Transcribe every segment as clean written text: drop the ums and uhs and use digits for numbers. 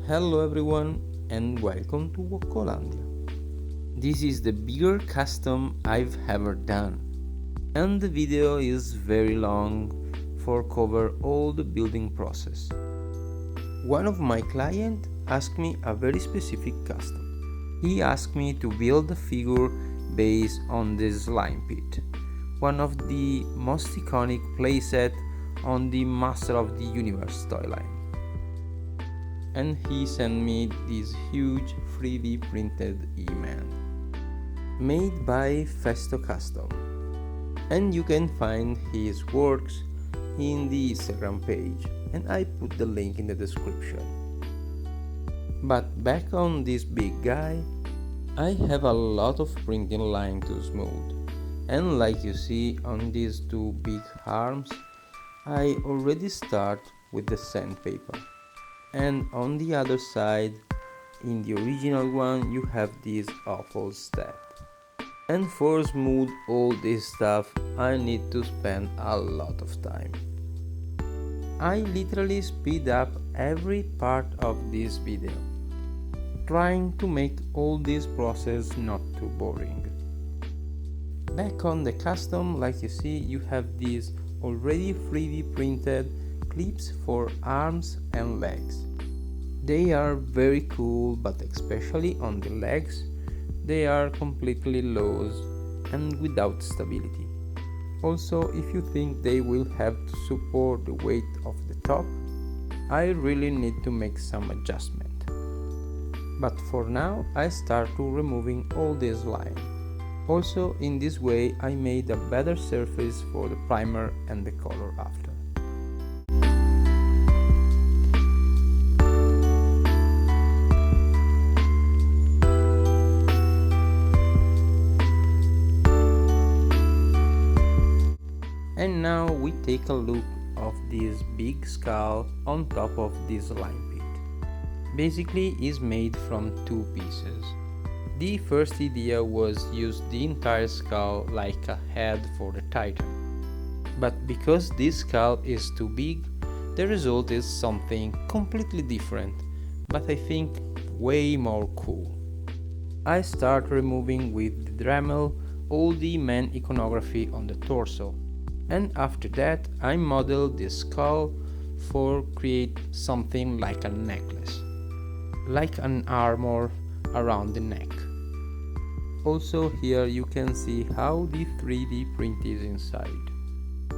Hello everyone and welcome to Wokolandia. This is the bigger custom I've ever done, and the video is very long for cover all the building process. One of my clients asked me a very specific custom. He asked me to build a figure based on this slime pit, one of the most iconic playset on the Master of the Universe toyline. And he sent me this huge 3D printed Heman made by Festo Custom, and you can find his works in the Instagram page, and I put the link in the description. But back on this big guy, I have a lot of printing line to smooth, and like you see on these two big arms, I already start with the sandpaper. And on the other side, in the original one, you have this awful step. And for smooth all this stuff, I need to spend a lot of time. I literally speed up every part of this video, trying to make all this process not too boring. Back on the custom, like you see, you have these already 3D printed clips for arms and legs. They are very cool, but especially on the legs, they are completely loose and without stability. Also, if you think they will have to support the weight of the top, I really need to make some adjustment. But for now, I start to removing all this line. Also, in this way, I made a better surface for the primer and the color after. And now we take a look of this big skull on top of this slime pit. Basically is made from two pieces. The first idea was use the entire skull like a head for the Titan. But because this skull is too big, the result is something completely different, but I think way more cool. I start removing with the Dremel all the main iconography on the torso. And after that, I model this skull for create something like a necklace, like an armor around the neck. Also here you can see how the 3D print is inside.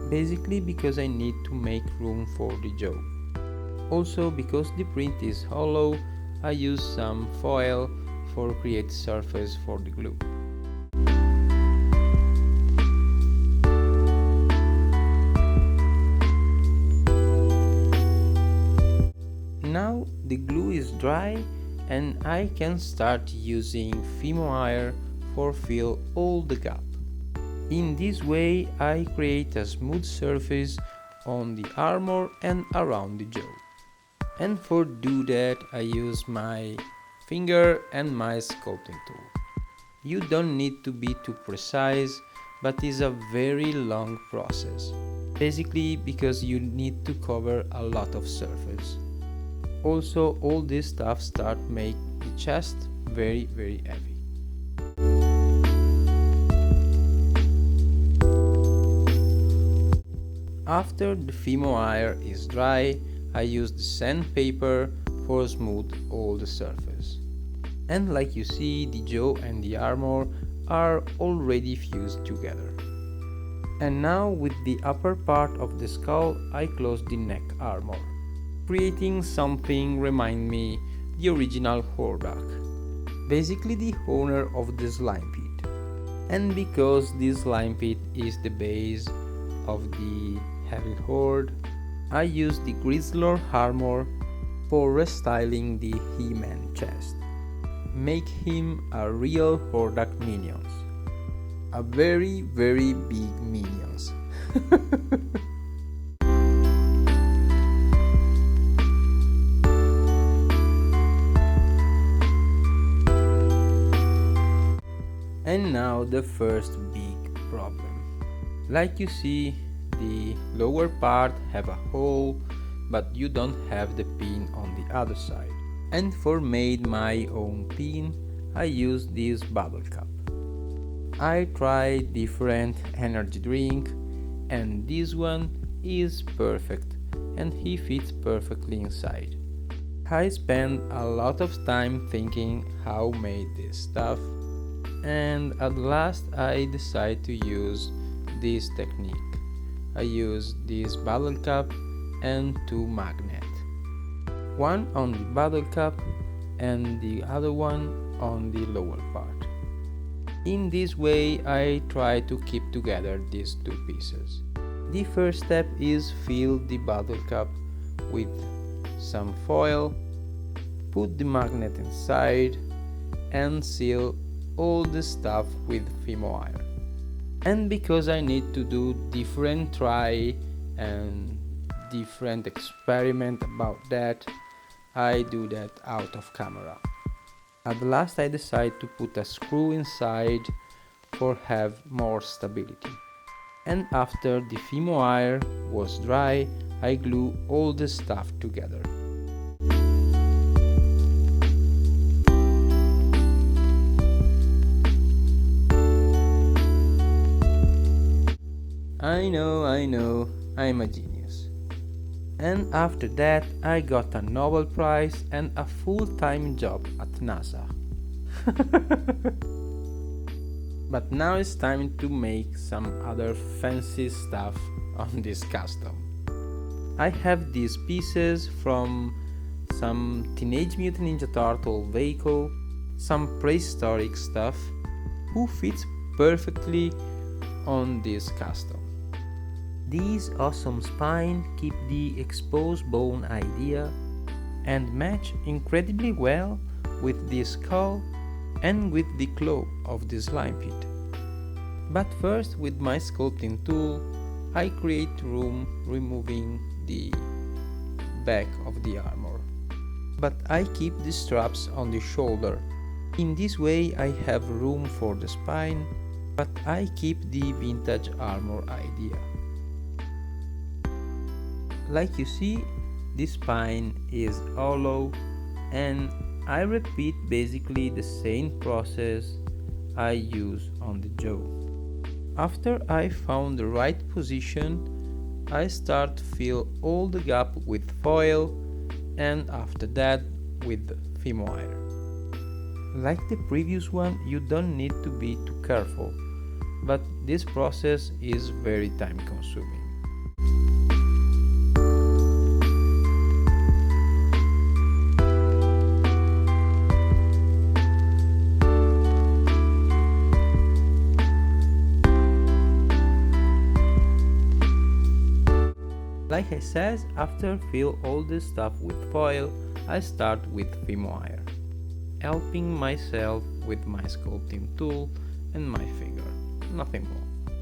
Basically because I need to make room for the jaw. Also because the print is hollow, I use some foil for create surface for the glue. Now the glue is dry and I can start using Fimo wire for fill all the gap. In this way I create a smooth surface on the armor and around the jaw. And for do that I use my finger and my sculpting tool. You don't need to be too precise, but it's a very long process. Basically because you need to cover a lot of surface. Also, all this stuff start make the chest very heavy. After the Fimo wire is dry, I use the sandpaper for smooth all the surface. And like you see, the jaw and the armor are already fused together. And now with the upper part of the skull, I close the neck armor, creating something remind me the original Hordak, basically the owner of the slime pit. And because this slime pit is the base of the heavy horde, I use the Grizzlor armor for restyling the Heman chest. Make him a real Hordak minions. A very big minions. And now the first big problem. Like you see, the lower part have a hole, but you don't have the pin on the other side. And for made my own pin, I use this bottle cup. I tried different energy drink and this one is perfect and he fits perfectly inside. I spent a lot of time thinking how made this stuff and at last I decided to use this technique. I use this bottle cap and two magnets, one on the bottle cap and the other one on the lower part. In this way I try to keep together these two pieces. The first step is fill the bottle cap with some foil, put the magnet inside and seal all the stuff with Fimo iron. And because I need to do different try and different experiment about that, I do that out of camera. At last I decide to put a screw inside for have more stability. And after the Fimo iron was dry, I glue all the stuff together. I know, I'm a genius. And after that I got a Nobel Prize and a full-time job at NASA. But now it's time to make some other fancy stuff on this custom. I have these pieces from some Teenage Mutant Ninja Turtle vehicle, some prehistoric stuff, who fits perfectly on this custom. These awesome spines keep the exposed bone idea and match incredibly well with the skull and with the claw of the slime pit. But first, with my sculpting tool, I create room removing the back of the armor. But I keep the straps on the shoulder. In this way I have room for the spine, but I keep the vintage armor idea. Like you see, this spine is hollow and I repeat basically the same process I use on the jaw. After I found the right position, I start to fill all the gap with foil and after that with Fimo iron. Like the previous one, you don't need to be too careful, but this process is very time consuming. Like I said, after fill all the stuff with foil, I start with Fimo iron, helping myself with my sculpting tool and my finger, nothing more.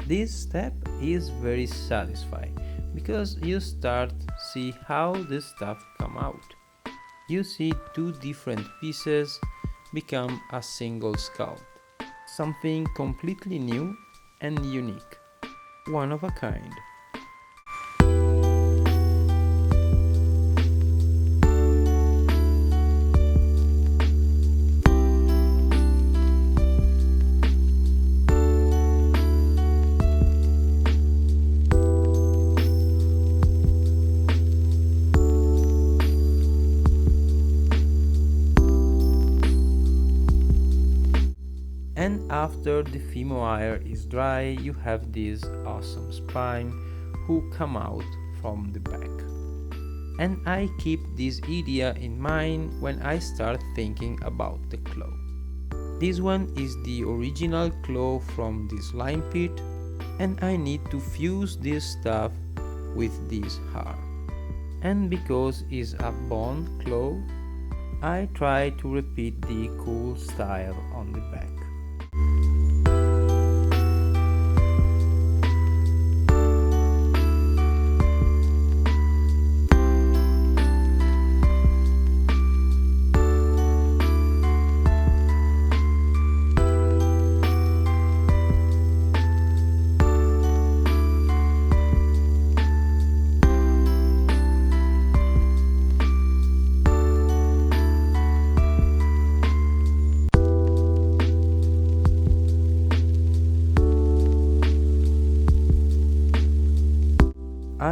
This step is very satisfying because you start to see how this stuff come out. You see two different pieces become a single sculpt, something completely new and unique, one of a kind. And after the Fimo iron is dry, you have this awesome spine who come out from the back. And I keep this idea in mind when I start thinking about the claw. This one is the original claw from the slime pit and I need to fuse this stuff with this arm. And because it's a bone claw, I try to repeat the cool style on the back.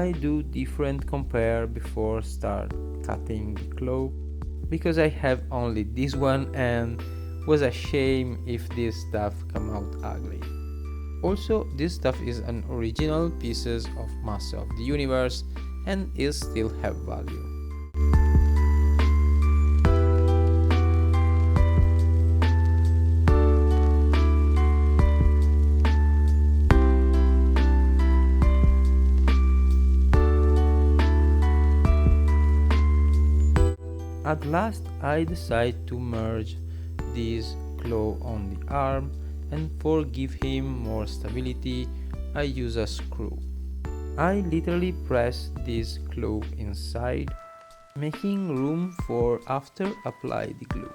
I do different compare before start cutting the claw, because I have only this one and was a shame if this stuff come out ugly. Also, this stuff is an original pieces of Master of the Universe and it still have value. At last I decide to merge this claw on the arm, and for give him more stability I use a screw. I literally press this claw inside, making room for after apply the glue.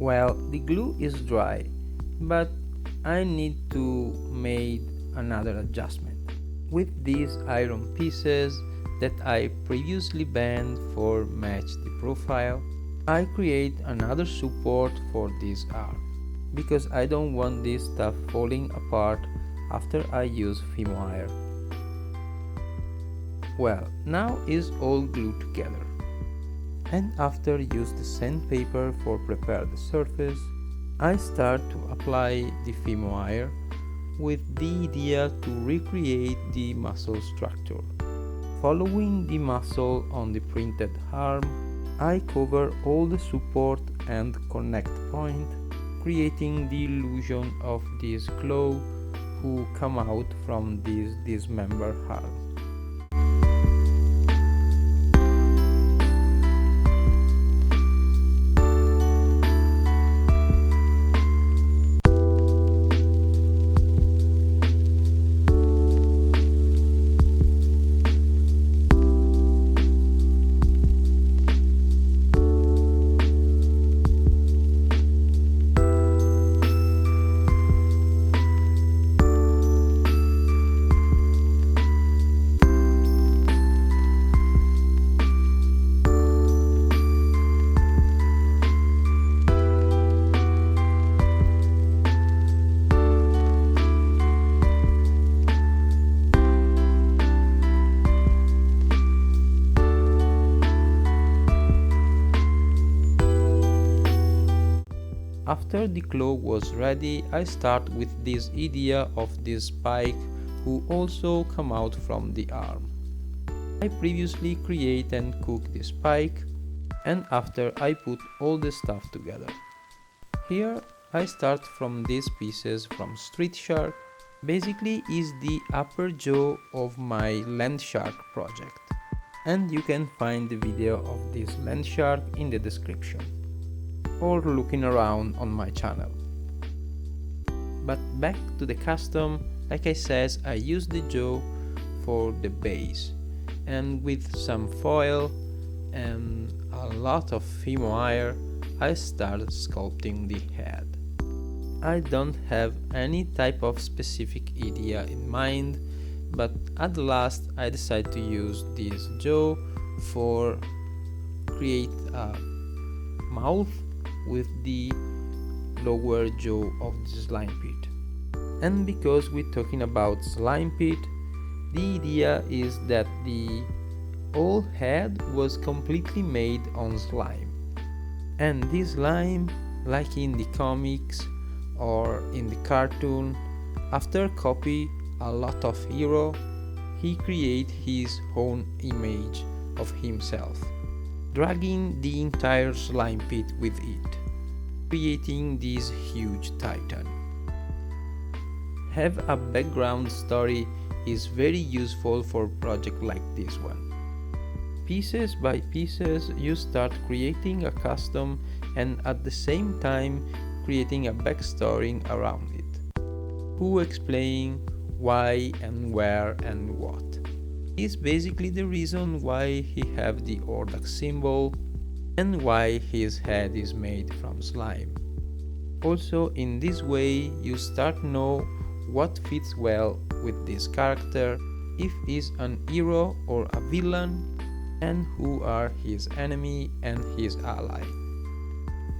Well, the glue is dry, but I need to make another adjustment. With these iron pieces that I previously bent for match the profile, I create another support for this arm, because I don't want this stuff falling apart after I use Fimo wire. Well, now is all glued together. And after use the sandpaper for prepare the surface, I start to apply the Fimo wire with the idea to recreate the muscle structure. Following the muscle on the printed arm, I cover all the support and connect point, creating the illusion of this claw who come out from this dismembered arm. After the claw was ready, I start with this idea of this spike who also come out from the arm. I previously create and cook the spike, and after I put all the stuff together. Here I start from these pieces from Street Shark, basically is the upper jaw of my land shark project, and you can find the video of this land shark in the description, or looking around on my channel. But back to the custom, like I said, I use the jaw for the base, and with some foil and a lot of Fimo wire I start sculpting the head. I don't have any type of specific idea in mind, but at last I decide to use this jaw for create a mouth with the lower jaw of the slime pit. And because we're talking about slime pit, the idea is that the whole head was completely made on slime, and this slime, like in the comics or in the cartoon, after copy a lot of hero, he create his own image of himself, dragging the entire slime pit with it, creating this huge titan. Have a background story is very useful for project like this one. Pieces by pieces you start creating a custom, and at the same time creating a backstory around it, who explain why and where and what. is basically the reason why he have the Ordak symbol and why his head is made from slime. Also, in this way you start know what fits well with this character, if he's an hero or a villain, and who are his enemy and his ally.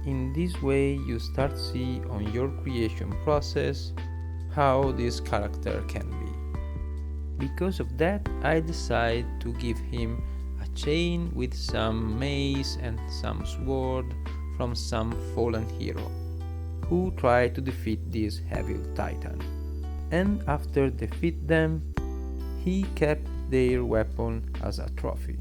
In this way you start see on your creation process how this character can be. Because of that, I decide to give him a chain with some mace and some sword from some fallen hero who try to defeat this Evil Titan. And after defeat them, he kept their weapon as a trophy.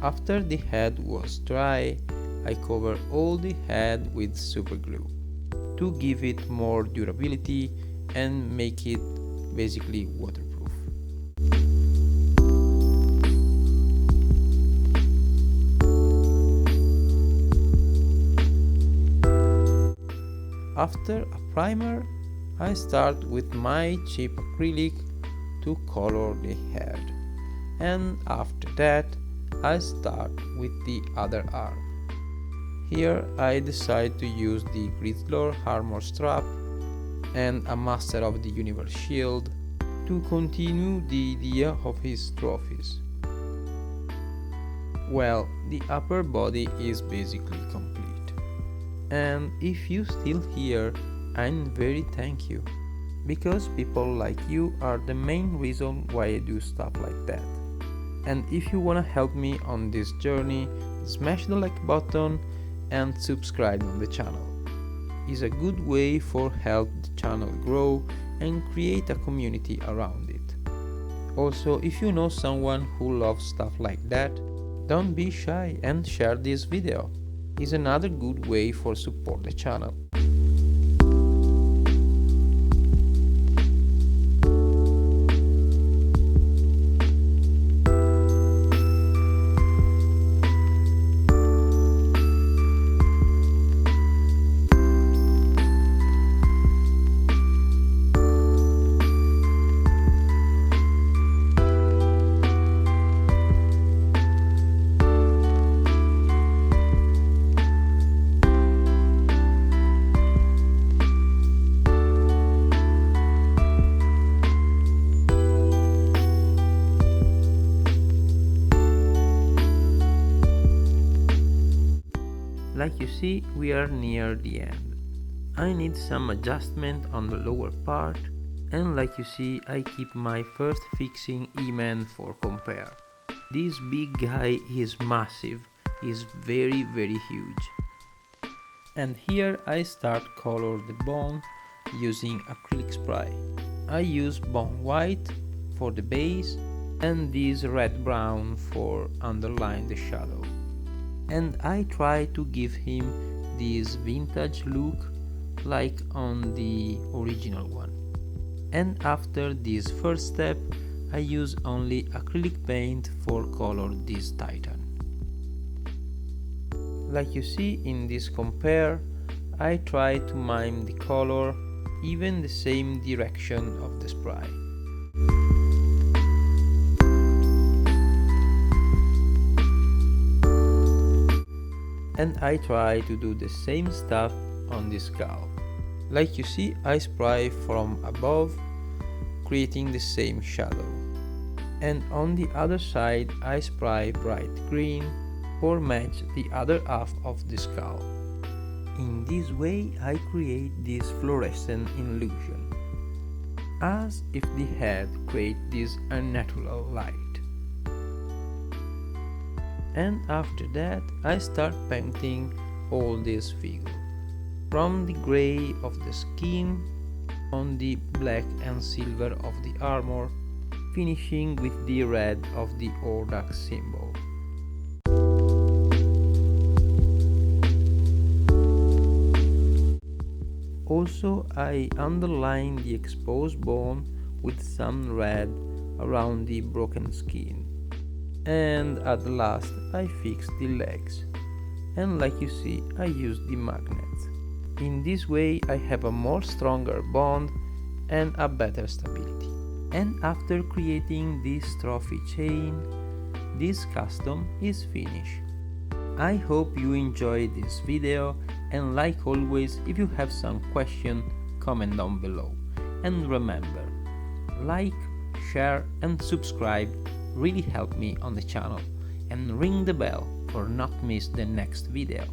After the head was dry, I cover all the head with super glue to give it more durability and make it basically waterproof. After a primer, I start with my cheap acrylic to color the head, and after that I start with the other arm. Here I decide to use the Grizzlor armor strap and a Master of the Universe shield to continue the idea of his trophies. Well, the upper body is basically complete. And if you still here, I'm very thank you, because people like you are the main reason why I do stuff like that. And if you wanna help me on this journey, smash the like button and subscribe on the channel. It's a good way for help the channel grow and create a community around it. Also, if you know someone who loves stuff like that, don't be shy and share this video. It's another good way for support the channel. Like you see, we are near the end. I need some adjustment on the lower part, and like you see, I keep my first fixing Heman for compare. This big guy is massive, is very huge. And here I start color the bone using acrylic spray. I use bone white for the base and this red brown for underline the shadow. And I try to give him this vintage look like on the original one. And after this first step, I use only acrylic paint for color this Titan. Like you see in this compare, I try to mime the color, even the same direction of the spray. And I try to do the same stuff on the skull. Like you see, I spray from above, creating the same shadow. And on the other side, I spray bright green or match the other half of the skull. In this way, I create this fluorescent illusion, as if the head creates this unnatural light. And after that, I start painting all this figure, from the gray of the skin on the black and silver of the armor, finishing with the red of the Ordak symbol. Also, I underlined the exposed bone with some red around the broken skin. And at last I fixed the legs. And like you see, I used the magnets. In this way I have a more stronger bond and a better stability. And after creating this trophy chain, this custom is finished. I hope you enjoyed this video, and like always, if you have some question, comment down below. And remember, like, share and subscribe really help me on the channel, and ring the bell for not miss the next video.